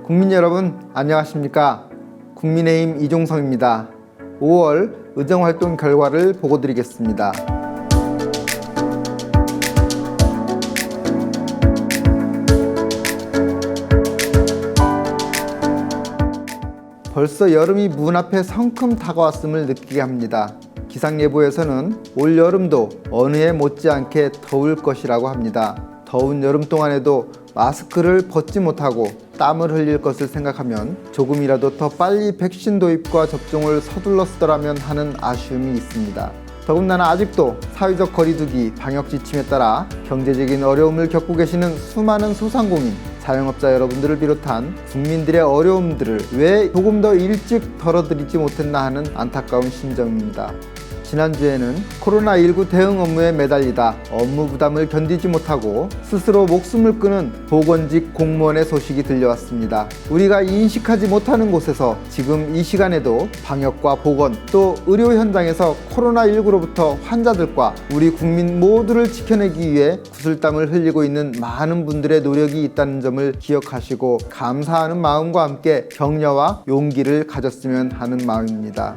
국민 여러분 안녕하십니까? 국민의힘 이종성입니다. 5월 의정활동 결과를 보고 드리겠습니다. 벌써 여름이 문 앞에 성큼 다가왔음을 느끼게 합니다. 기상예보에서는 올 여름도 어느 해 못지않게 더울 것이라고 합니다. 더운 여름 동안에도 마스크를 벗지 못하고 땀을 흘릴 것을 생각하면 조금이라도 더 빨리 백신 도입과 접종을 서둘러 쓰더라면 하는 아쉬움이 있습니다. 더군다나 아직도 사회적 거리두기, 방역 지침에 따라 경제적인 어려움을 겪고 계시는 수많은 소상공인, 자영업자 여러분들을 비롯한 국민들의 어려움들을 왜 조금 더 일찍 덜어드리지 못했나 하는 안타까운 심정입니다. 지난주에는 코로나19 대응 업무에 매달리다 업무 부담을 견디지 못하고 스스로 목숨을 끊은 보건직 공무원의 소식이 들려왔습니다. 우리가 인식하지 못하는 곳에서 지금 이 시간에도 방역과 보건 또 의료 현장에서 코로나19로부터 환자들과 우리 국민 모두를 지켜내기 위해 구슬땀을 흘리고 있는 많은 분들의 노력이 있다는 점을 기억하시고 감사하는 마음과 함께 격려와 용기를 가졌으면 하는 마음입니다.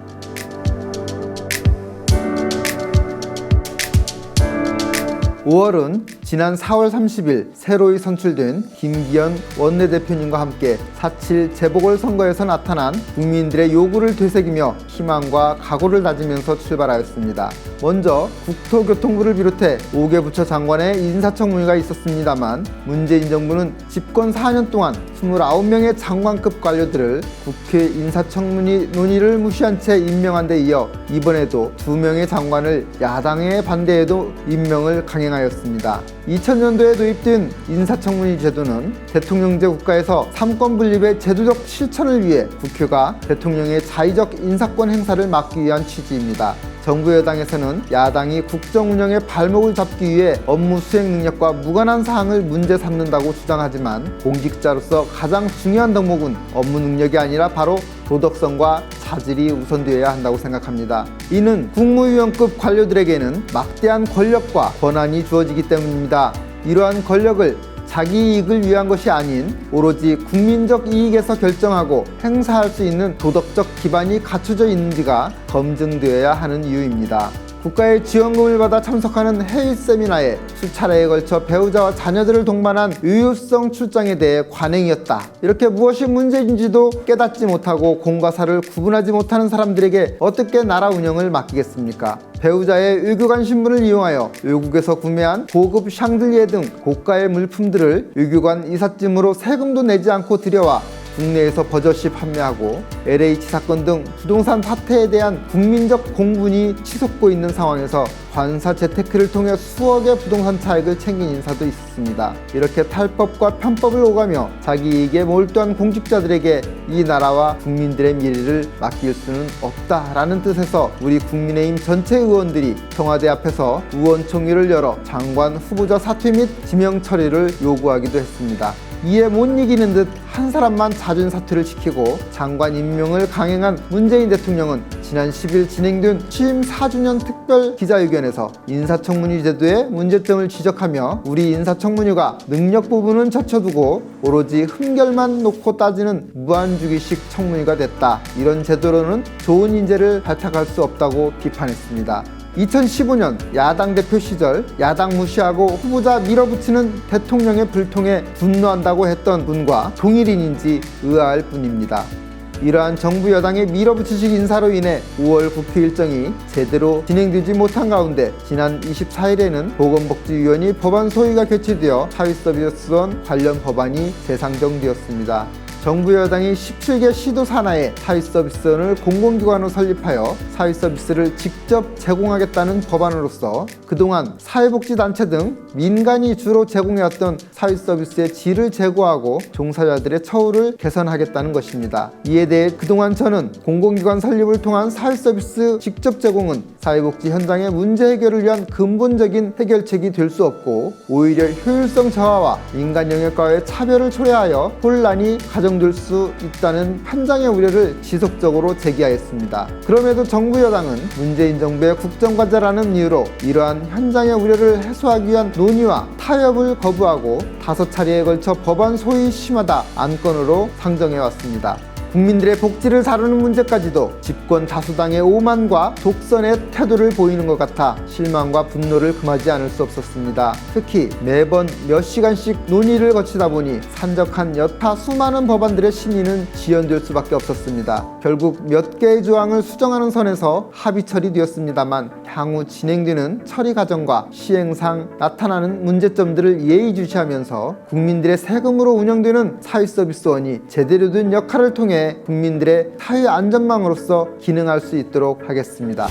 5월은 지난 4월 30일 새로이 선출된 김기현 원내대표님과 함께 4.7 재보궐선거에서 나타난 국민들의 요구를 되새기며 희망과 각오를 다지면서 출발하였습니다. 먼저 국토교통부를 비롯해 5개 부처 장관의 인사청문회가 있었습니다만 문재인 정부는 집권 4년 동안 29명의 장관급 관료들을 국회 인사청문회 논의를 무시한 채 임명한 데 이어 이번에도 2명의 장관을 야당의 반대에도 임명을 강행하였습니다. 2000년도에 도입된 인사청문회 제도는 대통령제 국가에서 삼권 분립의 제도적 실천을 위해 국회가 대통령의 자의적 인사권 행사를 막기 위한 취지입니다. 정부 여당에서는 야당이 국정 운영의 발목을 잡기 위해 업무 수행 능력과 무관한 사항을 문제 삼는다고 주장하지만 공직자로서 가장 중요한 덕목은 업무 능력이 아니라 바로 도덕성과 자질이 우선되어야 한다고 생각합니다. 이는 국무위원급 관료들에게는 막대한 권력과 권한이 주어지기 때문입니다. 이러한 권력을 자기 이익을 위한 것이 아닌 오로지 국민적 이익에서 결정하고 행사할 수 있는 도덕적 기반이 갖춰져 있는지가 검증되어야 하는 이유입니다. 국가의 지원금을 받아 참석하는 해외 세미나에 수차례에 걸쳐 배우자와 자녀들을 동반한 의유성 출장에 대해 관행이었다. 이렇게 무엇이 문제인지도 깨닫지 못하고 공과 사를 구분하지 못하는 사람들에게 어떻게 나라 운영을 맡기겠습니까? 배우자의 외교관 신분을 이용하여 외국에서 구매한 고급 샹들리에 등 고가의 물품들을 외교관 이삿짐으로 세금도 내지 않고 들여와 국내에서 버젓이 판매하고 LH 사건 등 부동산 사태에 대한 국민적 공분이 치솟고 있는 상황에서 관사 재테크를 통해 수억의 부동산 차익을 챙긴 인사도 있었습니다. 이렇게 탈법과 편법을 오가며 자기 이익에 몰두한 공직자들에게 이 나라와 국민들의 미래를 맡길 수는 없다라는 뜻에서 우리 국민의힘 전체 의원들이 청와대 앞에서 의원총회를 열어 장관 후보자 사퇴 및 지명 처리를 요구하기도 했습니다. 이에 못 이기는 듯 한 사람만 잦은 사퇴를 시키고 장관 임명을 강행한 문재인 대통령은 지난 10일 진행된 취임 4주년 특별 기자회견에서 인사청문회 제도의 문제점을 지적하며 우리 인사청문회가 능력 부분은 젖혀두고 오로지 흠결만 놓고 따지는 무한주기식 청문회가 됐다. 이런 제도로는 좋은 인재를 발탁할 수 없다고 비판했습니다. 2015년 야당 대표 시절 야당 무시하고 후보자 밀어붙이는 대통령의 불통에 분노한다고 했던 분과 동일인인지 의아할 뿐입니다. 이러한 정부 여당의 밀어붙이식 인사로 인해 5월 국회 일정이 제대로 진행되지 못한 가운데 지난 24일에는 보건복지위원회 법안 소위가 개최되어 사회서비스원 관련 법안이 재상정되었습니다. 정부 여당이 17개 시도 산하에 사회서비스원을 공공기관으로 설립하여 사회서비스를 직접 제공하겠다는 법안으로서 그동안 사회복지단체 등 민간이 주로 제공해왔던 사회서비스의 질을 제고하고 종사자들의 처우를 개선하겠다는 것입니다. 이에 대해 그동안 저는 공공기관 설립을 통한 사회서비스 직접 제공은 사회복지 현장의 문제 해결을 위한 근본적인 해결책이 될 수 없고 오히려 효율성 저하와 민간 영역과의 차별을 초래하여 혼란이 가정 인정될 수 있다는 현장의 우려를 지속적으로 제기하였습니다. 그럼에도 정부 여당은 문재인 정부의 국정과제라는 이유로 이러한 현장의 우려를 해소하기 위한 논의와 타협을 거부하고 5차례에 걸쳐 법안 소위 심하다 안건으로 상정해왔습니다. 국민들의 복지를 다루는 문제까지도 집권 다수당의 오만과 독선의 태도를 보이는 것 같아 실망과 분노를 금하지 않을 수 없었습니다. 특히 매번 몇 시간씩 논의를 거치다 보니 산적한 여타 수많은 법안들의 심의는 지연될 수밖에 없었습니다. 결국 몇 개의 조항을 수정하는 선에서 합의 처리되었습니다만 향후 진행되는 처리 과정과 시행상 나타나는 문제점들을 예의주시하면서 국민들의 세금으로 운영되는 사회서비스원이 제대로 된 역할을 통해 국민들의 사회 안전망으로서 기능할 수 있도록 하겠습니다.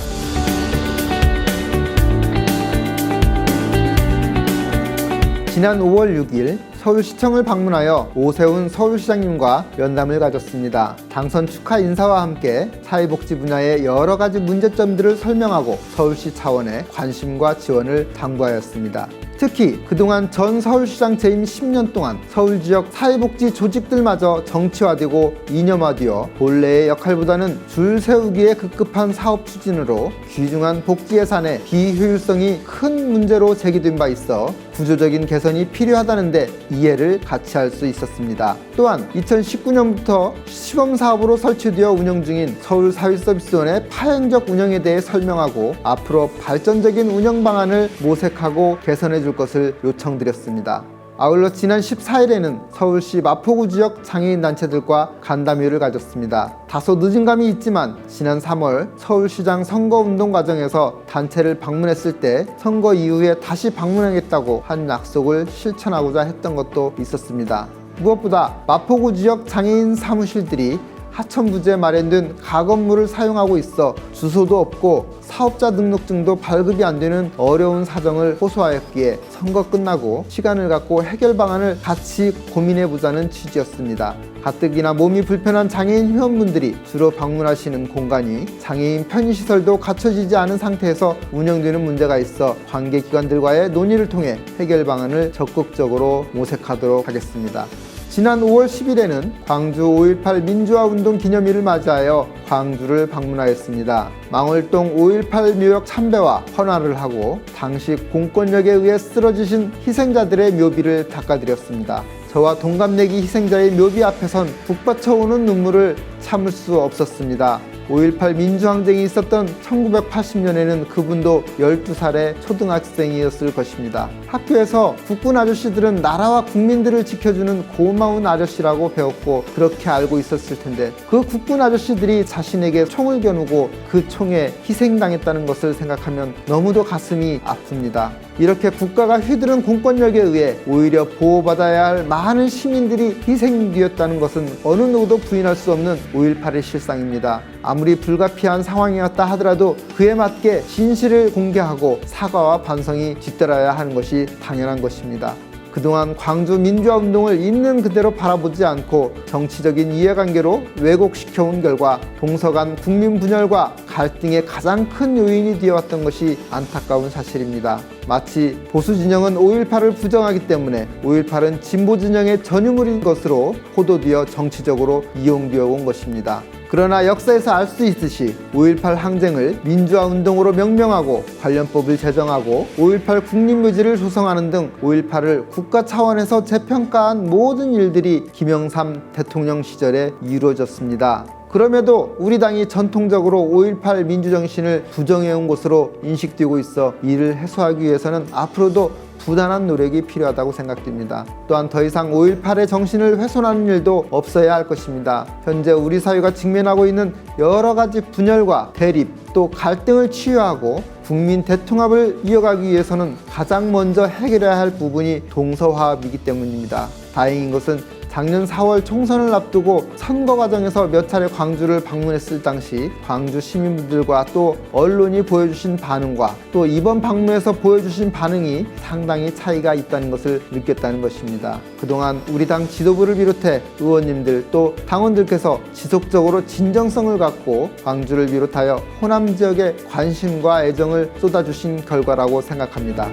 지난 5월 6일 서울시청을 방문하여 오세훈 서울시장님과 면담을 가졌습니다. 당선 축하 인사와 함께 사회복지 분야의 여러 가지 문제점들을 설명하고 서울시 차원의 관심과 지원을 당부하였습니다. 특히 그동안 전 서울시장 재임 10년 동안 서울지역 사회복지 조직들마저 정치화되고 이념화되어 본래의 역할보다는 줄 세우기에 급급한 사업 추진으로 귀중한 복지 예산의 비효율성이 큰 문제로 제기된 바 있어 구조적인 개선이 필요하다는데 이해를 같이 할 수 있었습니다. 또한 2019년부터 시범사업으로 설치되어 운영 중인 서울사회서비스원의 파행적 운영에 대해 설명하고 앞으로 발전적인 운영 방안을 모색하고 개선해 줄 것을 요청드렸습니다. 아울러 지난 14일에는 서울시 마포구 지역 장애인단체들과 간담회를 가졌습니다. 다소 늦은 감이 있지만 지난 3월 서울시장 선거운동 과정에서 단체를 방문했을 때 선거 이후에 다시 방문하겠다고 한 약속을 실천하고자 했던 것도 있었습니다. 무엇보다 마포구 지역 장애인 사무실들이 하천부지에 마련된 가건물을 사용하고 있어 주소도 없고 사업자 등록증도 발급이 안 되는 어려운 사정을 호소하였기에 선거 끝나고 시간을 갖고 해결 방안을 같이 고민해보자는 취지였습니다. 가뜩이나 몸이 불편한 장애인 회원분들이 주로 방문하시는 공간이 장애인 편의시설도 갖춰지지 않은 상태에서 운영되는 문제가 있어 관계기관들과의 논의를 통해 해결 방안을 적극적으로 모색하도록 하겠습니다. 지난 5월 10일에는 광주 5.18 민주화운동 기념일을 맞이하여 광주를 방문하였습니다. 망월동 5.18 묘역 참배와 헌화를 하고 당시 공권력에 의해 쓰러지신 희생자들의 묘비를 닦아드렸습니다. 저와 동갑내기 희생자의 묘비 앞에선 북받쳐오는 눈물을 참을 수 없었습니다. 5.18 민주항쟁이 있었던 1980년에는 그분도 12살의 초등학생이었을 것입니다. 학교에서 국군 아저씨들은 나라와 국민들을 지켜주는 고마운 아저씨라고 배웠고 그렇게 알고 있었을 텐데 그 국군 아저씨들이 자신에게 총을 겨누고 그 총에 희생당했다는 것을 생각하면 너무도 가슴이 아픕니다. 이렇게 국가가 휘두른 공권력에 의해 오히려 보호받아야 할 많은 시민들이 희생되었다는 것은 어느 누구도 부인할 수 없는 5.18의 실상입니다. 아무리 불가피한 상황이었다 하더라도 그에 맞게 진실을 공개하고 사과와 반성이 뒤따라야 하는 것이 당연한 것입니다. 그동안 광주 민주화운동을 있는 그대로 바라보지 않고 정치적인 이해관계로 왜곡시켜온 결과 동서간 국민 분열과 갈등의 가장 큰 요인이 되어왔던 것이 안타까운 사실입니다. 마치 보수 진영은 5.18을 부정하기 때문에 5.18은 진보 진영의 전유물인 것으로 호도되어 정치적으로 이용되어 온 것입니다. 그러나 역사에서 알 수 있듯이 5.18 항쟁을 민주화운동으로 명명하고 관련법을 제정하고 5.18 국립묘지를 조성하는 등 5.18을 국가 차원에서 재평가한 모든 일들이 김영삼 대통령 시절에 이루어졌습니다. 그럼에도 우리 당이 전통적으로 5.18 민주정신을 부정해온 것으로 인식되고 있어 이를 해소하기 위해서는 앞으로도 부단한 노력이 필요하다고 생각됩니다. 또한 더 이상 5.18의 정신을 훼손하는 일도 없어야 할 것입니다. 현재 우리 사회가 직면하고 있는 여러 가지 분열과 대립 또 갈등을 치유하고 국민 대통합을 이어가기 위해서는 가장 먼저 해결해야 할 부분이 동서화합이기 때문입니다. 다행인 것은 작년 4월 총선을 앞두고 선거 과정에서 몇 차례 광주를 방문했을 당시 광주 시민분들과 또 언론이 보여주신 반응과 또 이번 방문에서 보여주신 반응이 상당히 차이가 있다는 것을 느꼈다는 것입니다. 그동안 우리 당 지도부를 비롯해 의원님들 또 당원들께서 지속적으로 진정성을 갖고 광주를 비롯하여 호남 지역에 관심과 애정을 쏟아주신 결과라고 생각합니다.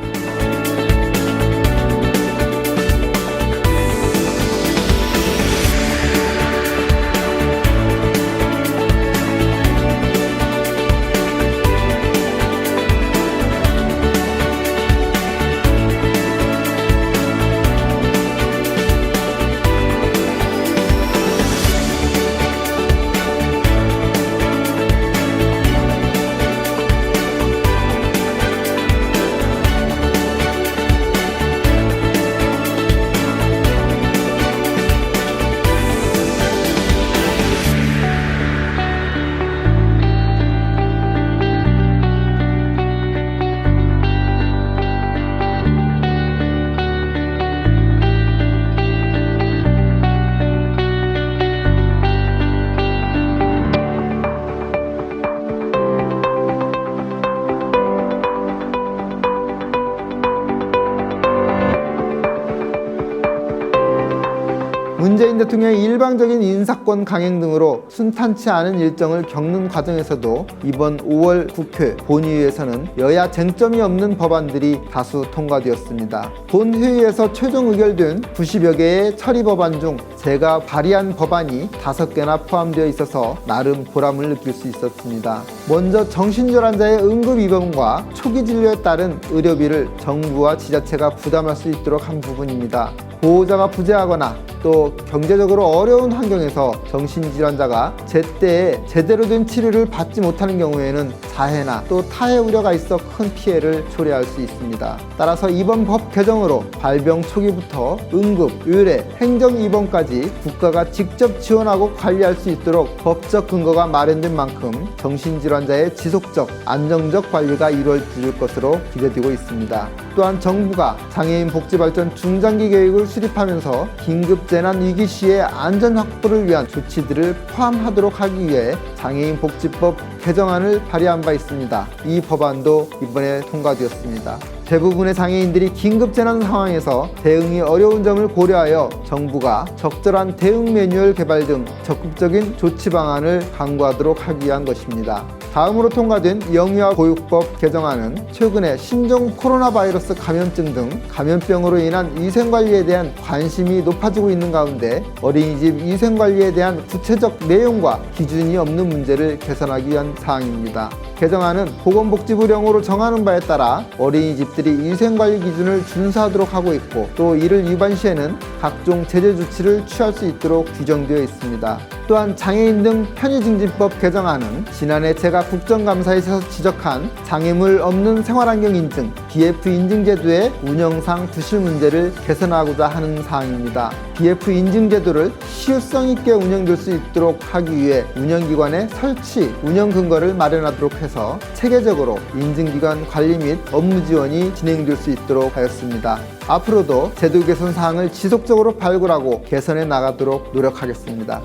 문재인 대통령의 일방적인 인사권 강행 등으로 순탄치 않은 일정을 겪는 과정에서도 이번 5월 국회 본회의에서는 여야 쟁점이 없는 법안들이 다수 통과되었습니다. 본회의에서 최종 의결된 90여 개의 처리 법안 중 제가 발의한 법안이 5개나 포함되어 있어서 나름 보람을 느낄 수 있었습니다. 먼저 정신질환자의 응급 입원과 초기 진료에 따른 의료비를 정부와 지자체가 부담할 수 있도록 한 부분입니다. 보호자가 부재하거나 또 경제적으로 어려운 환경에서 정신질환자가 제때에 제대로 된 치료를 받지 못하는 경우에는 자해나 또 타해 우려가 있어 큰 피해를 초래할 수 있습니다. 따라서 이번 법 개정으로 발병 초기부터 응급, 의뢰, 행정 입원까지 국가가 직접 지원하고 관리할 수 있도록 법적 근거가 마련된 만큼 정신질환자의 지속적, 안정적 관리가 이루어질 것으로 기대되고 있습니다. 또한 정부가 장애인 복지 발전 중장기 계획을 수립하면서 긴급 재난 위기 시의 안전 확보를 위한 조치들을 포함하도록 하기 위해 장애인 복지법 개정안을 발의한 바 있습니다. 이 법안도 이번에 통과되었습니다. 대부분의 장애인들이 긴급 재난 상황에서 대응이 어려운 점을 고려하여 정부가 적절한 대응 매뉴얼 개발 등 적극적인 조치 방안을 강구하도록 하기 위한 것입니다. 다음으로 통과된 영유아 보육법 개정안은 최근에 신종 코로나 바이러스 감염증 등 감염병으로 인한 위생관리에 대한 관심이 높아지고 있는 가운데 어린이집 위생관리에 대한 구체적 내용과 기준이 없는 문제를 개선하기 위한 사항입니다. 개정안은 보건복지부령으로 정하는 바에 따라 어린이집들이 위생관리 기준을 준수하도록 하고 있고 또 이를 위반 시에는 각종 제재 조치를 취할 수 있도록 규정되어 있습니다. 또한 장애인 등 편의증진법 개정안은 지난해 제가 국정감사에서 지적한 장애물 없는 생활환경 인증 BF 인증제도의 운영상 부실 문제를 개선하고자 하는 사항입니다. BF 인증제도를 시효성 있게 운영될 수 있도록 하기 위해 운영기관의 설치, 운영 근거를 마련하도록 해서 체계적으로 인증기관 관리 및 업무 지원이 진행될 수 있도록 하였습니다. 앞으로도 제도 개선 사항을 지속적으로 발굴하고 개선해 나가도록 노력하겠습니다.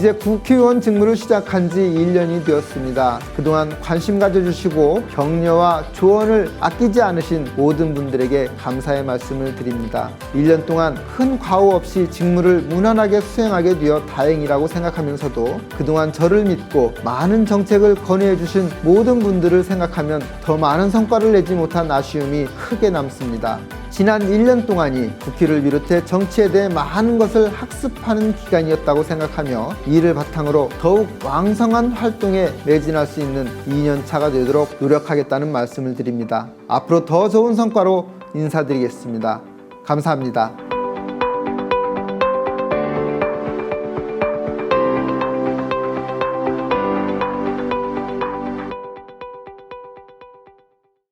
이제 국회의원 직무를 시작한 지 1년이 되었습니다. 그동안 관심 가져주시고 격려와 조언을 아끼지 않으신 모든 분들에게 감사의 말씀을 드립니다. 1년 동안 큰 과오 없이 직무를 무난하게 수행하게 되어 다행이라고 생각하면서도 그동안 저를 믿고 많은 정책을 건의해 주신 모든 분들을 생각하면 더 많은 성과를 내지 못한 아쉬움이 크게 남습니다. 지난 1년 동안이 국회를 비롯해 정치에 대해 많은 것을 학습하는 기간이었다고 생각하며 이를 바탕으로 더욱 왕성한 활동에 매진할 수 있는 2년차가 되도록 노력하겠다는 말씀을 드립니다. 앞으로 더 좋은 성과로 인사드리겠습니다. 감사합니다.